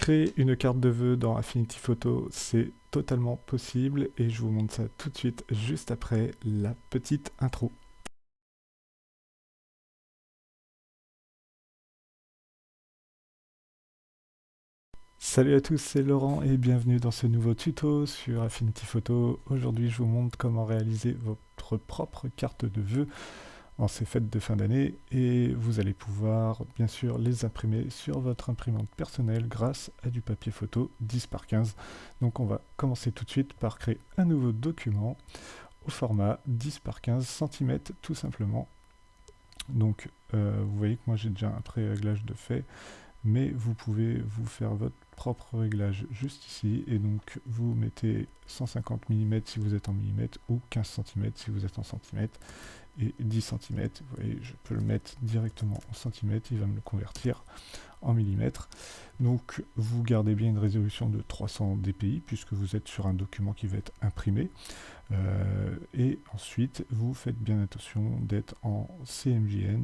Créer une carte de vœux dans Affinity Photo, c'est totalement possible et je vous montre ça tout de suite, juste après la petite intro. Salut à tous, c'est Laurent et bienvenue dans ce nouveau tuto sur Affinity Photo. Aujourd'hui, je vous montre comment réaliser votre propre carte de vœux en ces fêtes de fin d'année et vous allez pouvoir bien sûr les imprimer sur votre imprimante personnelle grâce à du papier photo 10 par 15. Donc on va commencer tout de suite par créer un nouveau document au format 10 par 15 cm tout simplement. Donc vous voyez que moi j'ai déjà un pré-réglage de fait, mais vous pouvez vous faire votre propre réglage juste ici, et donc vous mettez 150 mm si vous êtes en millimètres, ou 15 cm si vous êtes en centimètres, et 10 cm, vous voyez, je peux le mettre directement en centimètres, il va me le convertir en millimètres. Donc vous gardez bien une résolution de 300 dpi, puisque vous êtes sur un document qui va être imprimé, et ensuite vous faites bien attention d'être en CMJN,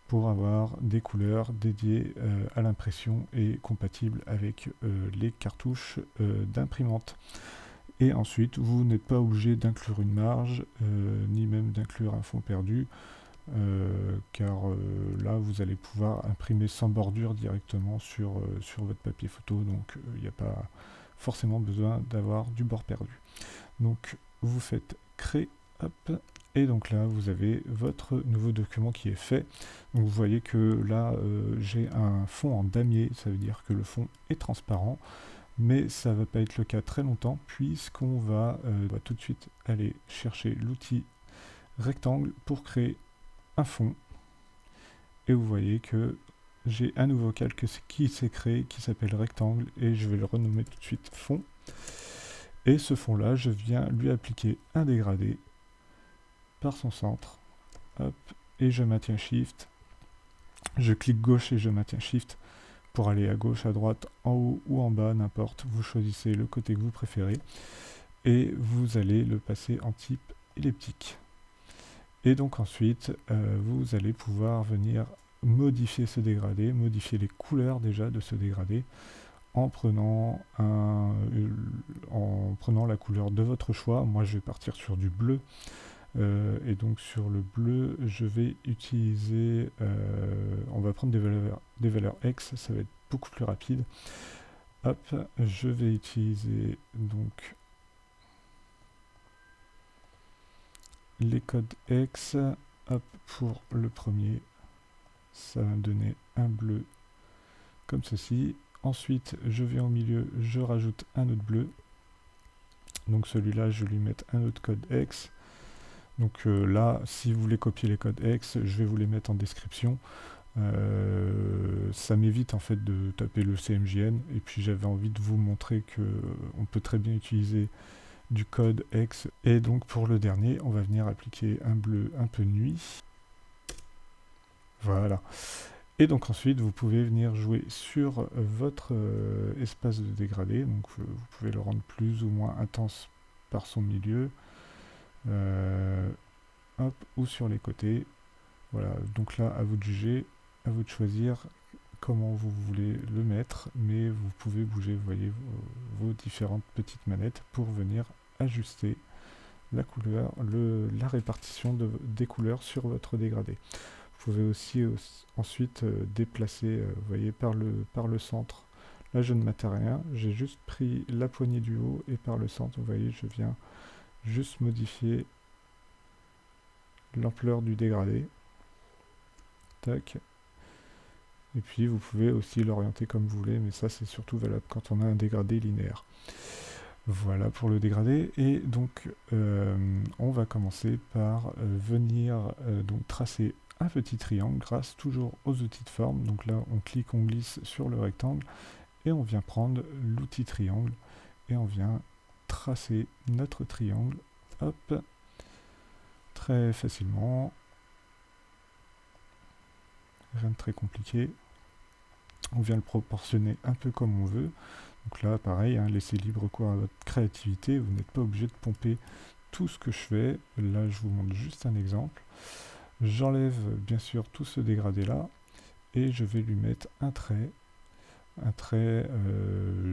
pour avoir des couleurs dédiées à l'impression et compatibles avec les cartouches d'imprimante. Et ensuite, vous n'êtes pas obligé d'inclure une marge, ni même d'inclure un fond perdu, car là, vous allez pouvoir imprimer sans bordure directement sur votre papier photo, donc il n'y a pas forcément besoin d'avoir du bord perdu. Donc, vous faites créer, hop, et donc là, vous avez votre nouveau document qui est fait. Donc vous voyez que là, j'ai un fond en damier, ça veut dire que le fond est transparent, mais ça ne va pas être le cas très longtemps, puisqu'on va tout de suite aller chercher l'outil rectangle pour créer un fond. Et vous voyez que j'ai un nouveau calque qui s'est créé, qui s'appelle rectangle, et je vais le renommer tout de suite fond. Et ce fond là, je viens lui appliquer un dégradé par son centre, hop, et je maintiens Shift, je clique gauche et je maintiens Shift pour aller à gauche, à droite, en haut ou en bas, n'importe, vous choisissez le côté que vous préférez, et vous allez le passer en type elliptique. Et donc ensuite, vous allez pouvoir venir modifier ce dégradé, modifier les couleurs déjà de ce dégradé, en prenant la couleur de votre choix. Moi je vais partir sur du bleu, et donc sur le bleu je vais utiliser, on va prendre des valeurs X, ça va être beaucoup plus rapide. Hop, je vais utiliser donc les codes X, hop, pour le premier, ça va me donner un bleu comme ceci. Ensuite je vais au milieu, je rajoute un autre bleu, donc celui-là je vais lui mettre un autre code X. Donc là, si vous voulez copier les codes X, je vais vous les mettre en description. Ça m'évite en fait de taper le CMJN, et puis j'avais envie de vous montrer que on peut très bien utiliser du code X. Et donc pour le dernier, on va venir appliquer un bleu un peu nuit. Voilà. Et donc ensuite, vous pouvez venir jouer sur votre espace de dégradé. Donc vous pouvez le rendre plus ou moins intense par son milieu. Hop, ou sur les côtés. Voilà, donc là, à vous de juger, à vous de choisir comment vous voulez le mettre, mais vous pouvez bouger, vous voyez, vos différentes petites manettes pour venir ajuster la couleur, la répartition des couleurs sur votre dégradé. Vous pouvez aussi ensuite déplacer, vous voyez, par le centre. Là, je ne mettais rien, j'ai juste pris la poignée du haut, et par le centre, vous voyez, je viens juste modifier l'ampleur du dégradé. Tac. Et puis vous pouvez aussi l'orienter comme vous voulez, mais ça c'est surtout valable quand on a un dégradé linéaire. Voilà pour le dégradé. Et donc on va commencer par venir donc tracer un petit triangle grâce toujours aux outils de forme. Donc là on clique, on glisse sur le rectangle et on vient prendre l'outil triangle et on vient tracer notre triangle, hop, très facilement. Rien de très compliqué. On vient le proportionner un peu comme on veut. Donc là, pareil, hein, laissez libre cours à votre créativité. Vous n'êtes pas obligé de pomper tout ce que je fais. Là, je vous montre juste un exemple. J'enlève bien sûr tout ce dégradé là et je vais lui mettre un trait un trait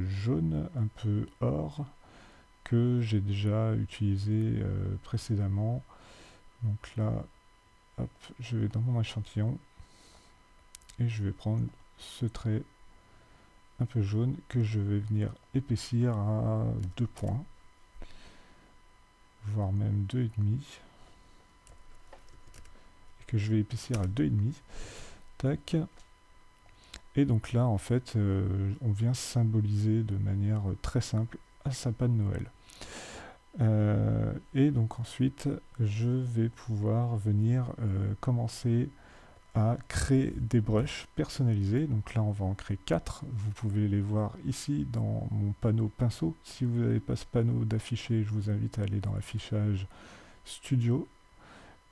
jaune, un peu or, que j'ai déjà utilisé précédemment. Donc là, hop, je vais dans mon échantillon et je vais prendre ce trait un peu jaune que je vais venir épaissir à 2 points, voire même 2,5, et que je vais épaissir à 2,5. Tac. Et donc là, en fait, on vient symboliser de manière très simple un sapin de Noël. Et donc ensuite, je vais pouvoir venir commencer à créer des brushes personnalisés. Donc là, on va en créer 4. Vous pouvez les voir ici dans mon panneau pinceau. Si vous n'avez pas ce panneau d'affiché, je vous invite à aller dans l'affichage studio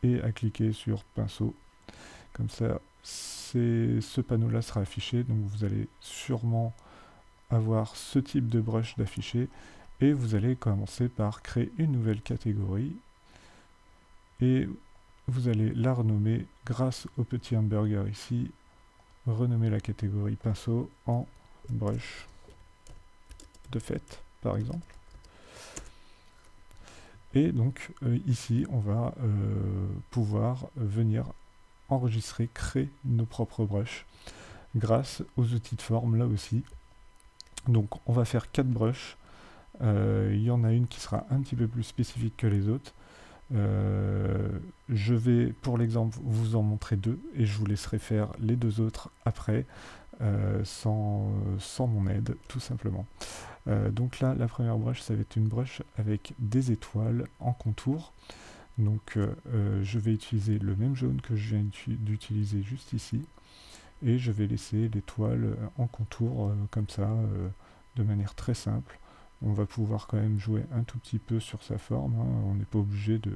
et à cliquer sur pinceau. Comme ça, ce panneau-là sera affiché. Donc vous allez sûrement avoir ce type de brush d'affiché. Et vous allez commencer par créer une nouvelle catégorie. Et vous allez la renommer grâce au petit hamburger ici, renommer la catégorie pinceau en brush de fête, par exemple. Et donc ici, on va pouvoir venir enregistrer, créer nos propres brushes grâce aux outils de forme là aussi. Donc on va faire 4 brushes. Il y en a une qui sera un petit peu plus spécifique que les autres. Je vais, pour l'exemple, vous en montrer 2 et je vous laisserai faire les 2 autres après, sans mon aide, tout simplement. Donc là, la première brush, ça va être une brush avec des étoiles en contour. Donc je vais utiliser le même jaune que je viens d'utiliser juste ici. Et je vais laisser l'étoile en contour, comme ça, de manière très simple. On va pouvoir quand même jouer un tout petit peu sur sa forme, hein. On n'est pas obligé de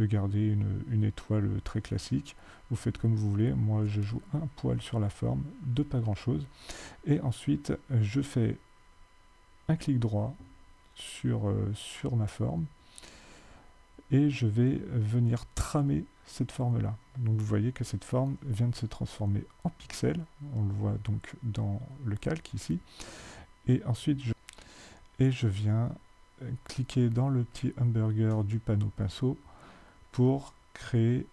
garder une étoile très classique. Vous faites comme vous voulez. Moi, je joue un poil sur la forme, de pas grand chose. Et ensuite, je fais un clic droit sur ma forme et je vais venir tramer cette forme là. Donc vous voyez que cette forme vient de se transformer en pixels. On le voit donc dans le calque ici. Et ensuite, je viens cliquer dans le petit hamburger du panneau pinceau pour créer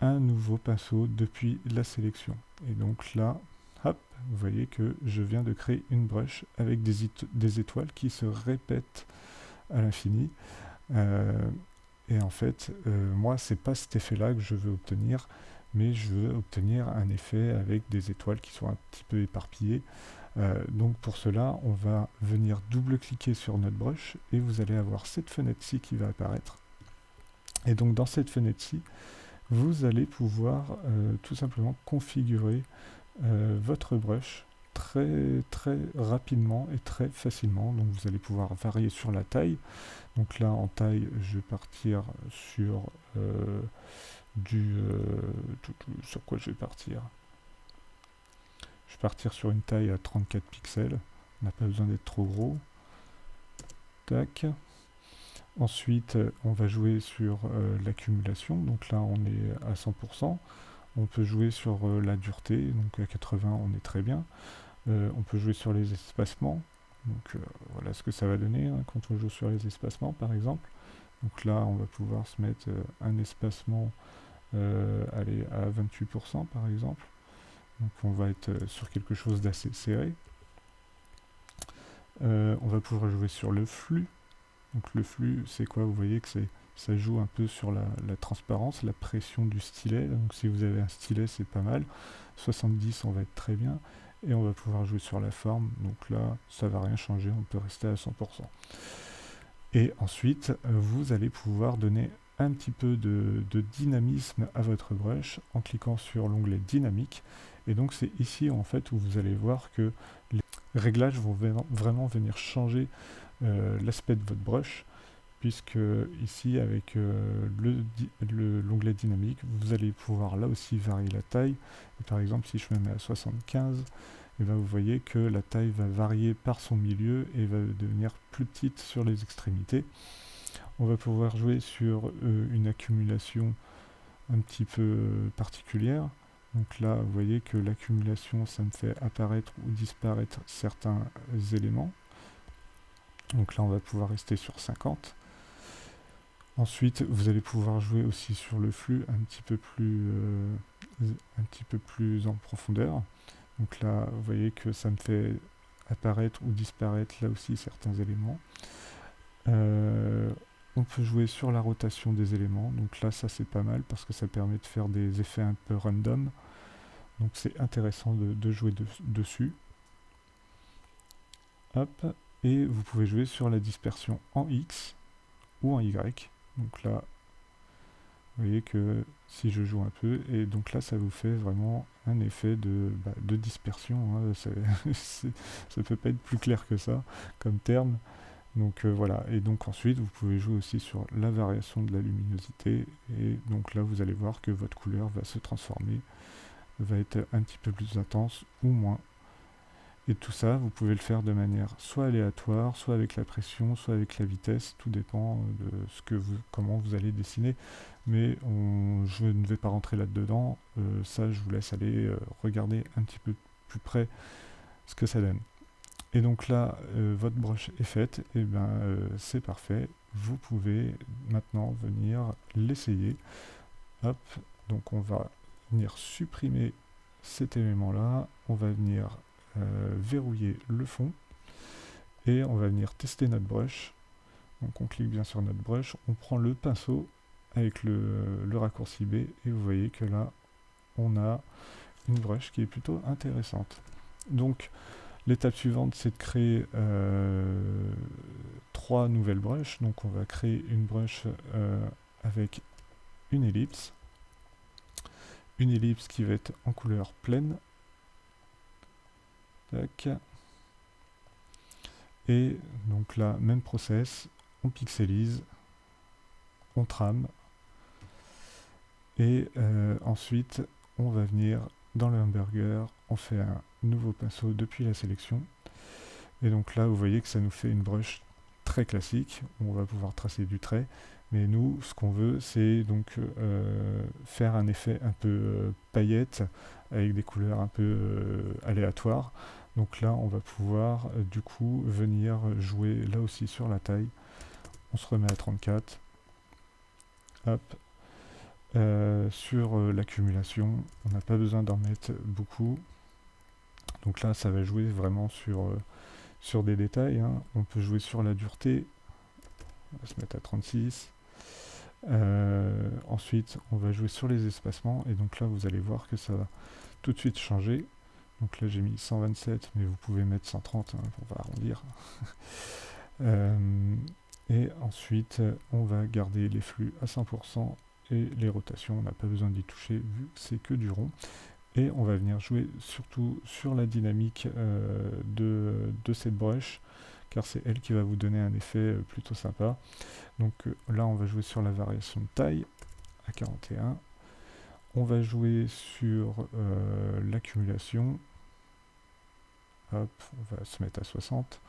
un nouveau pinceau depuis la sélection. Et donc là, hop, vous voyez que je viens de créer une brush avec des étoiles qui se répètent à l'infini. Et en fait, moi, c'est pas cet effet-là que je veux obtenir, mais je veux obtenir un effet avec des étoiles qui sont un petit peu éparpillées. Donc pour cela, on va venir double-cliquer sur notre brush et vous allez avoir cette fenêtre-ci qui va apparaître. Et donc dans cette fenêtre-ci, vous allez pouvoir tout simplement configurer votre brush très rapidement et très facilement. Donc vous allez pouvoir varier sur la taille. Donc là en taille, je vais partir sur sur quoi je vais partir? Je vais partir sur une taille à 34 pixels. On n'a pas besoin d'être trop gros. Tac. Ensuite, on va jouer sur l'accumulation. Donc là, on est à 100%. On peut jouer sur la dureté. Donc à 80, on est très bien. On peut jouer sur les espacements. Donc voilà ce que ça va donner hein, quand on joue sur les espacements, par exemple. Donc là, on va pouvoir se mettre un espacement allez, à 28%, par exemple. Donc on va être sur quelque chose d'assez serré. On va pouvoir jouer sur le flux. Donc le flux, c'est quoi? Vous voyez que ça joue un peu sur la transparence, la pression du stylet. Donc si vous avez un stylet, c'est pas mal. 70, on va être très bien. Et on va pouvoir jouer sur la forme. Donc là, ça va rien changer, on peut rester à 100%. Et ensuite, vous allez pouvoir donner un petit peu de dynamisme à votre brush en cliquant sur l'onglet dynamique. Et donc c'est ici en fait où vous allez voir que les réglages vont vraiment venir changer l'aspect de votre brush, puisque ici avec l'onglet dynamique, vous allez pouvoir là aussi varier la taille. Et par exemple, si je me mets à 75, et bien vous voyez que la taille va varier par son milieu et va devenir plus petite sur les extrémités. On va pouvoir jouer sur une accumulation un petit peu particulière. Donc là, vous voyez que l'accumulation, ça me fait apparaître ou disparaître certains éléments. Donc là, on va pouvoir rester sur 50. Ensuite, vous allez pouvoir jouer aussi sur le flux un petit peu plus en profondeur. Donc là, vous voyez que ça me fait apparaître ou disparaître là aussi certains éléments. On peut jouer sur la rotation des éléments. Donc là, ça c'est pas mal parce que ça permet de faire des effets un peu random. Donc c'est intéressant de jouer dessus. Hop. Et vous pouvez jouer sur la dispersion en X ou en Y. Donc là, vous voyez que si je joue un peu, et donc là ça vous fait vraiment un effet de dispersion, hein. Ça peut pas être plus clair que ça comme terme. Donc voilà, et donc ensuite vous pouvez jouer aussi sur la variation de la luminosité, et donc là vous allez voir que votre couleur va se transformer, va être un petit peu plus intense ou moins. Et tout ça, vous pouvez le faire de manière soit aléatoire, soit avec la pression, soit avec la vitesse, tout dépend de comment vous allez dessiner. Mais je ne vais pas rentrer là-dedans, ça je vous laisse aller regarder un petit peu plus près ce que ça donne. Et donc là, votre broche est faite, et bien c'est parfait. Vous pouvez maintenant venir l'essayer. Hop, donc on va venir supprimer cet élément-là, on va venir verrouiller le fond, et on va venir tester notre brush. Donc on clique bien sur notre brush, on prend le pinceau avec le raccourci B, et vous voyez que là, on a une brush qui est plutôt intéressante. Donc, l'étape suivante, c'est de créer 3 nouvelles brushes. Donc on va créer une brush avec une ellipse qui va être en couleur pleine. Tac. Et donc là, même process, on pixelise, on trame, et ensuite on va venir dans le hamburger, on fait un nouveau pinceau depuis la sélection. Et donc là, vous voyez que ça nous fait une brush très classique. On va pouvoir tracer du trait. Mais nous, ce qu'on veut, c'est donc faire un effet un peu paillette, avec des couleurs un peu aléatoires. Donc là, on va pouvoir du coup venir jouer là aussi sur la taille. On se remet à 34. Hop. Sur l'accumulation, on n'a pas besoin d'en mettre beaucoup. Donc là, ça va jouer vraiment sur des détails, hein. On peut jouer sur la dureté, on va se mettre à 36. Ensuite, on va jouer sur les espacements, et donc là, vous allez voir que ça va tout de suite changer. Donc là, j'ai mis 127, mais vous pouvez mettre 130, hein, on va arrondir. Et ensuite, on va garder les flux à 100%, et les rotations, on n'a pas besoin d'y toucher, vu que c'est que du rond. Et on va venir jouer surtout sur la dynamique de cette brush, car c'est elle qui va vous donner un effet plutôt sympa. Donc là, on va jouer sur la variation de taille à 41. On va jouer sur l'accumulation. Hop, on va se mettre à 60.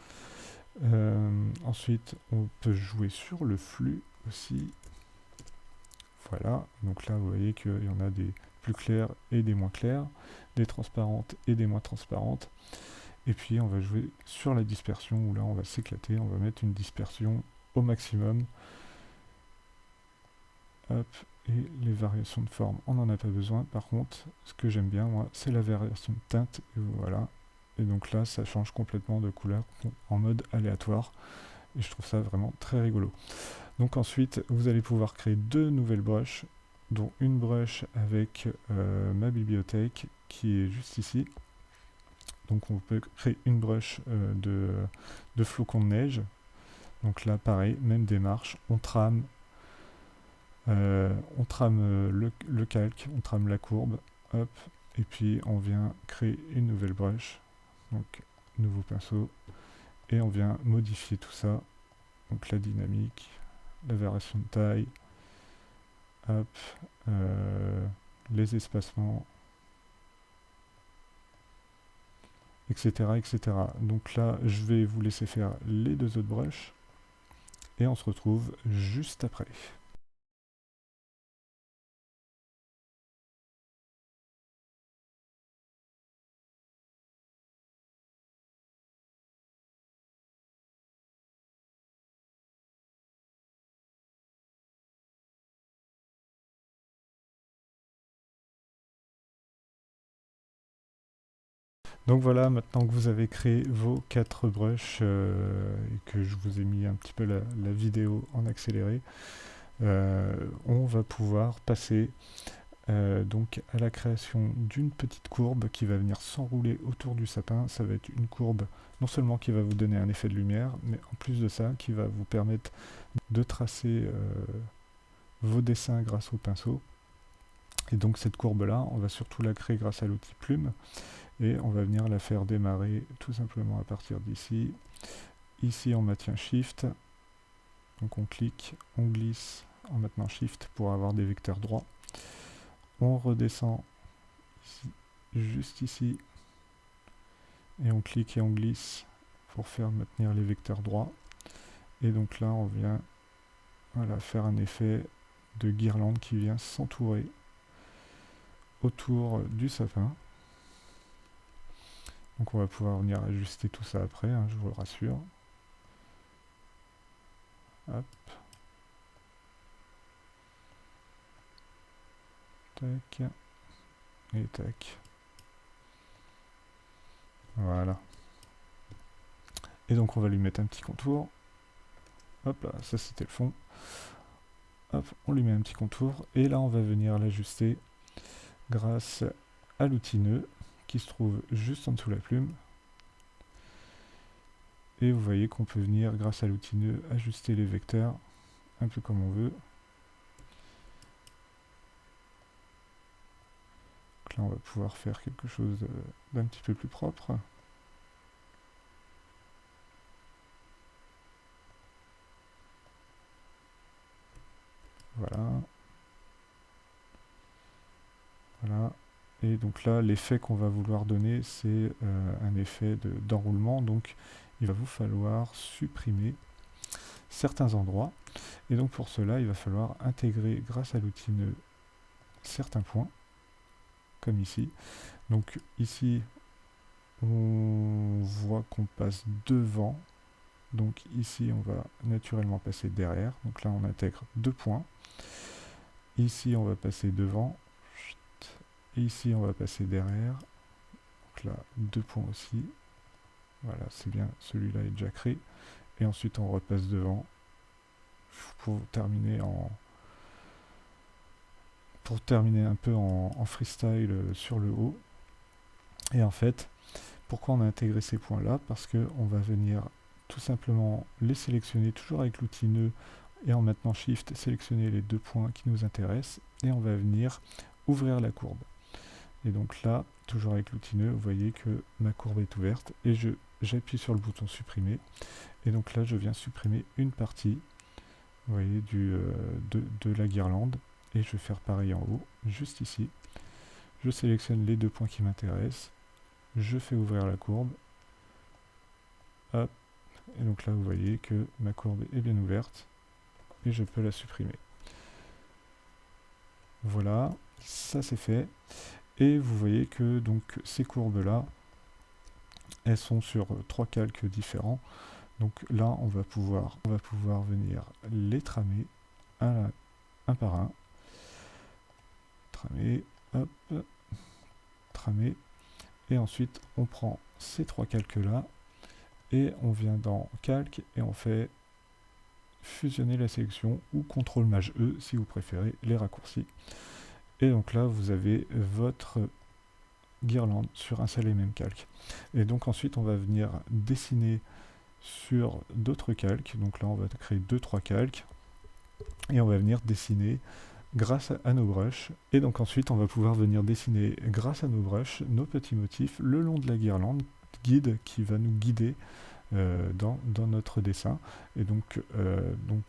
Ensuite, on peut jouer sur le flux aussi. Voilà, donc là, vous voyez qu'il y en a des plus claires et des moins claires, des transparentes et des moins transparentes. Et puis on va jouer sur la dispersion, où là on va s'éclater, on va mettre une dispersion au maximum. Hop, et les variations de forme, on n'en a pas besoin. Par contre, ce que j'aime bien, moi, c'est la variation de teinte, et voilà. Et donc là, ça change complètement de couleur en mode aléatoire, et je trouve ça vraiment très rigolo. Donc ensuite, vous allez pouvoir créer 2 nouvelles brushes, dont une brush avec ma bibliothèque qui est juste ici. Donc on peut créer une brush de flocons de neige. Donc là pareil, même démarche, on trame le calque, on trame la courbe, hop, et puis on vient créer une nouvelle brush, donc nouveau pinceau, et on vient modifier tout ça, donc la dynamique, la variation de taille, hop, les espacements, etc., etc. Donc là, je vais vous laisser faire les 2 autres brushes, et on se retrouve juste après. Donc voilà, maintenant que vous avez créé vos 4 brushes et que je vous ai mis un petit peu la vidéo en accéléré, on va pouvoir passer donc à la création d'une petite courbe qui va venir s'enrouler autour du sapin. Ça va être une courbe non seulement qui va vous donner un effet de lumière, mais en plus de ça, qui va vous permettre de tracer vos dessins grâce au pinceau. Et donc cette courbe-là, on va surtout la créer grâce à l'outil plume. Et on va venir la faire démarrer tout simplement à partir d'ici. Ici, on maintient Shift. Donc on clique, on glisse en maintenant Shift pour avoir des vecteurs droits. On redescend ici, juste ici. Et on clique et on glisse pour faire maintenir les vecteurs droits. Et donc là, on vient faire un effet de guirlande qui vient s'entourer autour du sapin. Donc on va pouvoir venir ajuster tout ça après, hein, je vous le rassure. Hop. Tac. Et tac. Voilà. Et donc on va lui mettre un petit contour. Hop là, ça c'était le fond. Hop, on lui met un petit contour. Et là on va venir l'ajuster grâce à l'outil nœud qui se trouve juste en dessous de la plume. Et vous voyez qu'on peut venir, grâce à l'outil nœud, ajuster les vecteurs un peu comme on veut. Donc là, on va pouvoir faire quelque chose d'un petit peu plus propre. Voilà. Voilà. Et donc là, l'effet qu'on va vouloir donner, c'est un effet d'enroulement. Donc, il va vous falloir supprimer certains endroits. Et donc, pour cela, il va falloir intégrer, grâce à l'outil nœud, certains points, comme ici. Donc, ici, on voit qu'on passe devant. Donc, ici, on va naturellement passer derrière. Donc là, on intègre 2 points. Ici, on va passer devant. Et ici, on va passer derrière. Donc là, 2 points aussi. Voilà, c'est bien, celui-là est déjà créé. Et ensuite, on repasse devant pour terminer un peu en freestyle sur le haut. Et en fait, pourquoi on a intégré ces points-là? Parce qu'on va venir tout simplement les sélectionner toujours avec l'outil nœud et en maintenant Shift, sélectionner les 2 points qui nous intéressent et on va venir ouvrir la courbe. Et donc là, toujours avec l'outil nœud, vous voyez que ma courbe est ouverte et j'appuie sur le bouton supprimer. Et donc là, je viens supprimer une partie, vous voyez, de la guirlande. Et je vais faire pareil en haut, juste ici. Je sélectionne les 2 points qui m'intéressent. Je fais ouvrir la courbe. Hop. Et donc là, vous voyez que ma courbe est bien ouverte. Et je peux la supprimer. Voilà, ça c'est fait. Et vous voyez que donc ces courbes-là, elles sont sur 3 calques différents. Donc là, on va pouvoir venir les tramer un par un. Tramer, hop, tramer. Et ensuite, on prend ces 3 calques-là et on vient dans Calque et on fait fusionner la sélection ou CTRL Maj E si vous préférez les raccourcis. Et donc là, vous avez votre guirlande sur un seul et même calque. Et donc ensuite, on va venir dessiner sur d'autres calques. Donc là, on va créer 2-3 calques. Et on va venir dessiner grâce à nos brushes. Et donc ensuite, on va pouvoir venir dessiner grâce à nos brushes nos petits motifs le long de la guirlande guide qui va nous guider dans notre dessin. Et donc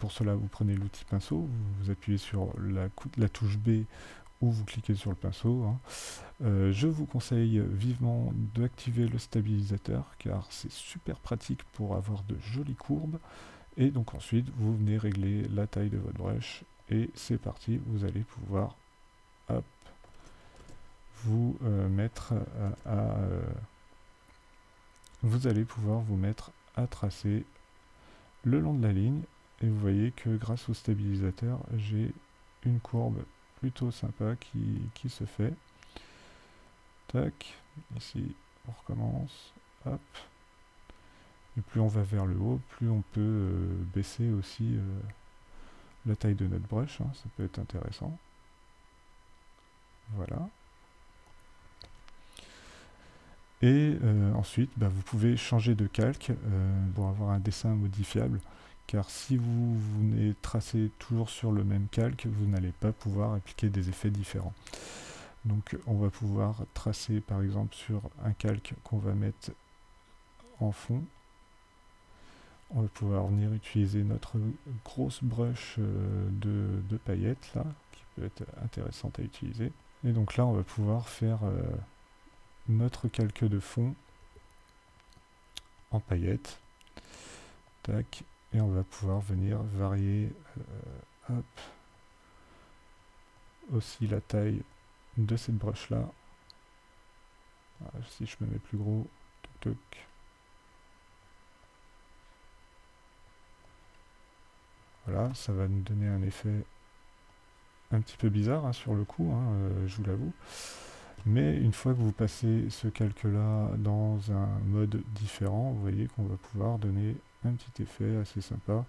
pour cela, vous prenez l'outil pinceau, vous appuyez sur la touche B ou vous cliquez sur le pinceau. Hein. Je vous conseille vivement d'activer le stabilisateur car c'est super pratique pour avoir de jolies courbes. Et donc ensuite, vous venez régler la taille de votre brush et c'est parti, vous allez pouvoir hop, vous mettre vous allez pouvoir vous mettre à tracer le long de la ligne et vous voyez que grâce au stabilisateur, j'ai une courbe plutôt sympa qui se fait. Tac, ici, on recommence, hop. Et plus on va vers le haut, plus on peut baisser aussi la taille de notre brush, hein, ça peut être intéressant. Voilà. Et ensuite, bah, vous pouvez changer de calque pour avoir un dessin modifiable, car si vous venez tracer toujours sur le même calque, vous n'allez pas pouvoir appliquer des effets différents. Donc on va pouvoir tracer par exemple sur un calque qu'on va mettre en fond. On va pouvoir venir utiliser notre grosse brush de paillettes là, qui peut être intéressante à utiliser. Et donc là on va pouvoir faire notre calque de fond en paillettes. Tac. Et on va pouvoir venir varier hop, aussi la taille de cette brush là. Voilà, si je me mets plus gros, toc toc. Voilà, ça va nous donner un effet un petit peu bizarre hein, sur le coup, hein, je vous l'avoue. Mais une fois que vous passez ce calque-là dans un mode différent, vous voyez qu'on va pouvoir donner un petit effet assez sympa.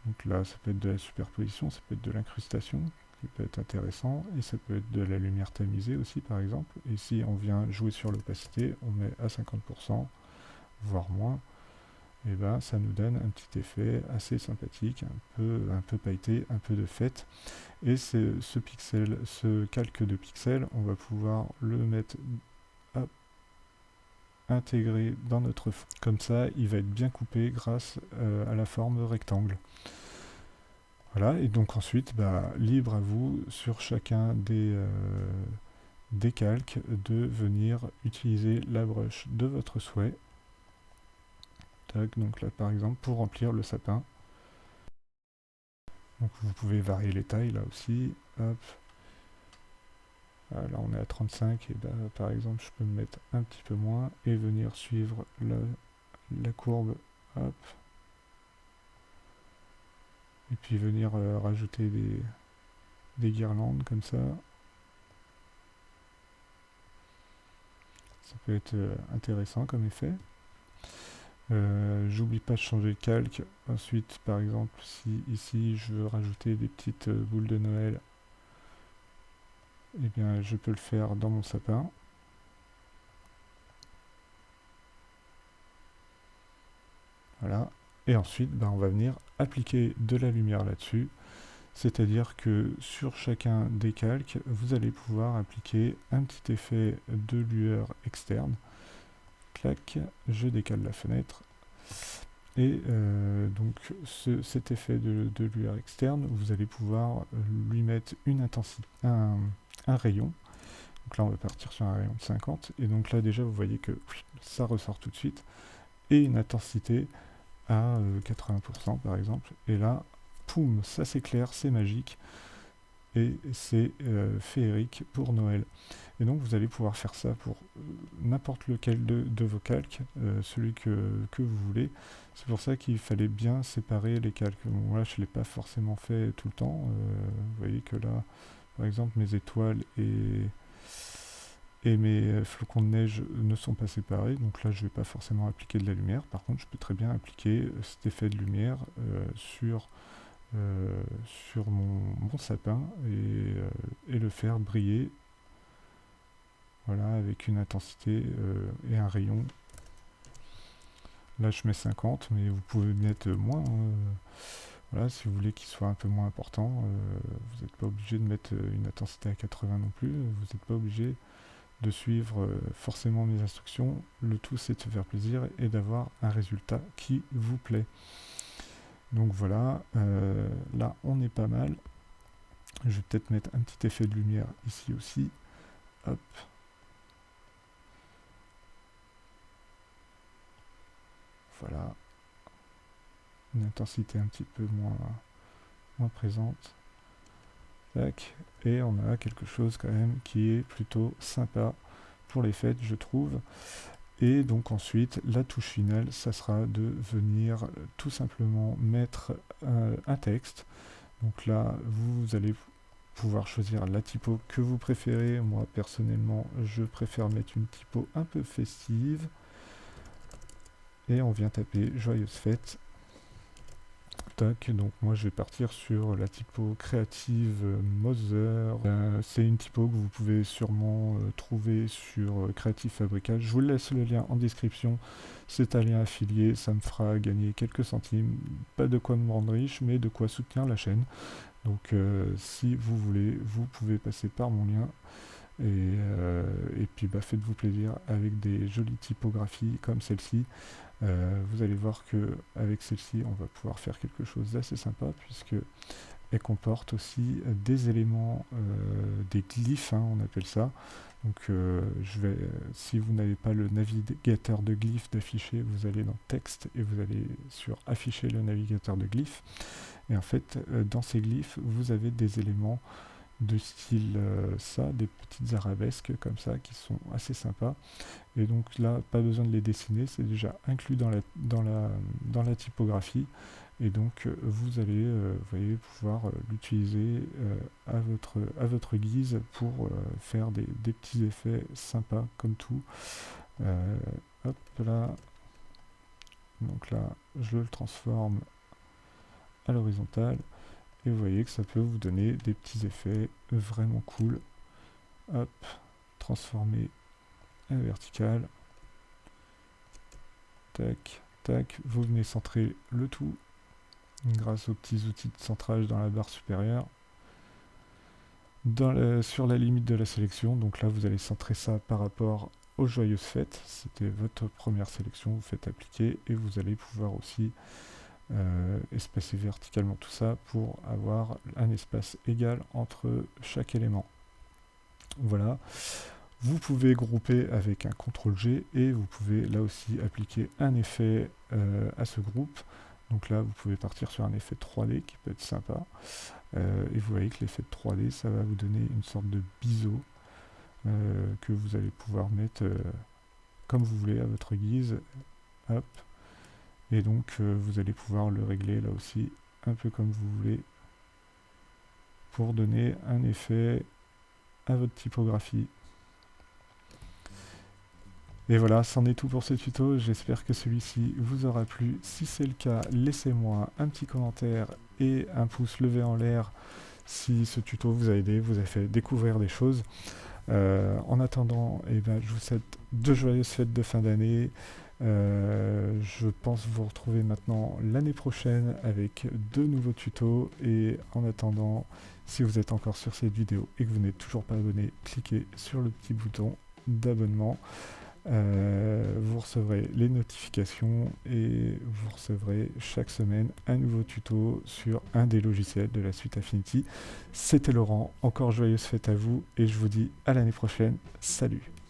Donc là, ça peut être de la superposition, ça peut être de l'incrustation, qui peut être intéressant, et ça peut être de la lumière tamisée aussi, par exemple. Et si on vient jouer sur l'opacité, on met à 50%, voire moins, et ben ça nous donne un petit effet assez sympathique, un peu pailleté, un peu de fête. Et ce calque de pixels, on va pouvoir le mettre intégré dans notre fond. Comme ça, il va être bien coupé grâce à la forme rectangle. Voilà, et donc ensuite, bah, libre à vous, sur chacun des calques, de venir utiliser la brush de votre souhait. Tac, donc là par exemple, pour remplir le sapin. Donc vous pouvez varier les tailles là aussi. Hop. Là on est à 35 et bah, par exemple je peux me mettre un petit peu moins et venir suivre la courbe. Hop. Et puis venir rajouter des guirlandes comme ça. Ça peut être intéressant comme effet. J'oublie pas de changer de calque. Ensuite, par exemple, si ici je veux rajouter des petites boules de Noël, eh bien je peux le faire dans mon sapin. Voilà. Et ensuite, ben, on va venir appliquer de la lumière là-dessus. C'est-à-dire que sur chacun des calques, vous allez pouvoir appliquer un petit effet de lueur externe. Clac, je décale la fenêtre. Et donc cet effet de lueur externe, vous allez pouvoir lui mettre une intensité, un rayon. Donc là on va partir sur un rayon de 50. Et donc là déjà vous voyez que ça ressort tout de suite. Et une intensité à 80% par exemple. Et là, poum, ça s'éclaire, c'est magique. Et c'est féerique pour Noël. Et donc vous allez pouvoir faire ça pour n'importe lequel de vos calques, celui que vous voulez. C'est pour ça qu'il fallait bien séparer les calques. Bon, là je ne l'ai pas forcément fait tout le temps. Vous voyez que là, par exemple, mes étoiles et mes flocons de neige ne sont pas séparés. Donc là je ne vais pas forcément appliquer de la lumière. Par contre je peux très bien appliquer cet effet de lumière sur mon sapin et le faire briller, voilà, avec une intensité et un rayon. Là je mets 50, mais vous pouvez mettre moins, hein. Voilà, si vous voulez qu'il soit un peu moins important, vous n'êtes pas obligé de mettre une intensité à 80 non plus, vous n'êtes pas obligé de suivre forcément mes instructions. Le tout c'est de se faire plaisir et d'avoir un résultat qui vous plaît. Donc voilà, là on est pas mal. Je vais peut-être mettre un petit effet de lumière ici aussi. Hop. Voilà. Une intensité un petit peu moins présente. Tac. Et on a quelque chose quand même qui est plutôt sympa pour les fêtes, je trouve. Et donc ensuite, la touche finale, ça sera de venir tout simplement mettre un texte. Donc là, vous allez pouvoir choisir la typo que vous préférez. Moi personnellement je préfère mettre une typo un peu festive. Et on vient taper joyeuse fête. Tac, donc moi je vais partir sur la typo créative Mother. C'est une typo que vous pouvez sûrement trouver sur Creative Fabrica. Je vous laisse le lien en description. C'est un lien affilié, ça me fera gagner quelques centimes. Pas de quoi me rendre riche, mais de quoi soutenir la chaîne. Donc si vous voulez, vous pouvez passer par mon lien. Et puis faites-vous plaisir avec des jolies typographies comme celle-ci. Vous allez voir que avec celle-ci on va pouvoir faire quelque chose d'assez sympa, puisque elle comporte aussi des éléments, des glyphes, hein, on appelle ça. Donc si vous n'avez pas le navigateur de glyphes d'afficher, vous allez dans texte et vous allez sur afficher le navigateur de glyphes. Et en fait dans ces glyphes vous avez des éléments de style ça, des petites arabesques comme ça qui sont assez sympas. Et donc là, pas besoin de les dessiner, c'est déjà inclus dans la typographie. Et donc vous allez voyez, pouvoir l'utiliser à votre guise pour faire des petits effets sympas comme tout. Hop là, donc là je le transforme à l'horizontale. Et vous voyez que ça peut vous donner des petits effets vraiment cool. Hop, transformer à la verticale. Tac, tac. Vous venez centrer le tout grâce aux petits outils de centrage dans la barre supérieure. Sur la limite de la sélection, donc là vous allez centrer ça par rapport aux joyeuses fêtes. C'était votre première sélection, vous faites appliquer et vous allez pouvoir aussi espacer verticalement tout ça pour avoir un espace égal entre chaque élément. Voilà. Vous pouvez grouper avec un CTRL-G et vous pouvez là aussi appliquer un effet à ce groupe. Donc là, vous pouvez partir sur un effet 3D qui peut être sympa. Et vous voyez que l'effet de 3D, ça va vous donner une sorte de biseau que vous allez pouvoir mettre comme vous voulez à votre guise. Hop. Et donc vous allez pouvoir le régler là aussi un peu comme vous voulez pour donner un effet à votre typographie. Et voilà, c'en est tout pour ce tuto. J'espère que celui-ci vous aura plu. Si c'est le cas, laissez-moi un petit commentaire et un pouce levé en l'air si ce tuto vous a aidé, vous a fait découvrir des choses. En attendant, je vous souhaite de joyeuses fêtes de fin d'année. Je pense vous retrouver maintenant l'année prochaine avec de nouveaux tutos. Et en attendant, si vous êtes encore sur cette vidéo et que vous n'êtes toujours pas abonné, cliquez sur le petit bouton d'abonnement. Vous recevrez les notifications et vous recevrez chaque semaine un nouveau tuto sur un des logiciels de la suite Affinity. C'était Laurent, encore joyeuse fête à vous et je vous dis à l'année prochaine. Salut!